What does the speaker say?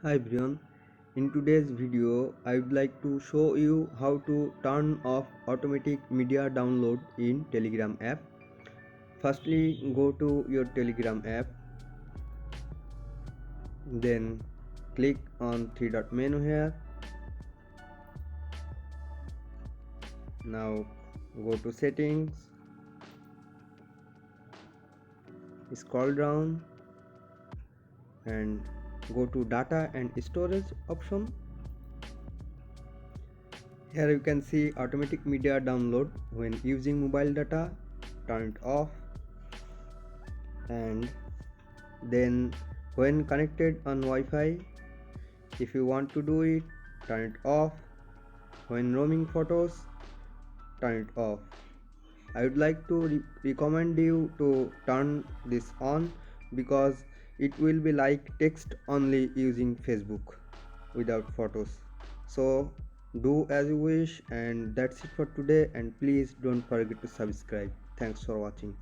Hi everyone, in today's video I would like to show you how to turn off automatic media download in Telegram app. Firstly, go to your Telegram app, then click on three dot menu here. Now go to settings, scroll down and go to data and storage option. Here you can see automatic media download when using mobile data, turn it off, and then when connected on Wi-Fi, if you want to do it, turn it off. When roaming photos, turn it off. I would like to recommend you to turn this on because it will be like text only using Facebook without photos. So do as you wish, and that's it for today, and please don't forget to subscribe. Thanks for watching.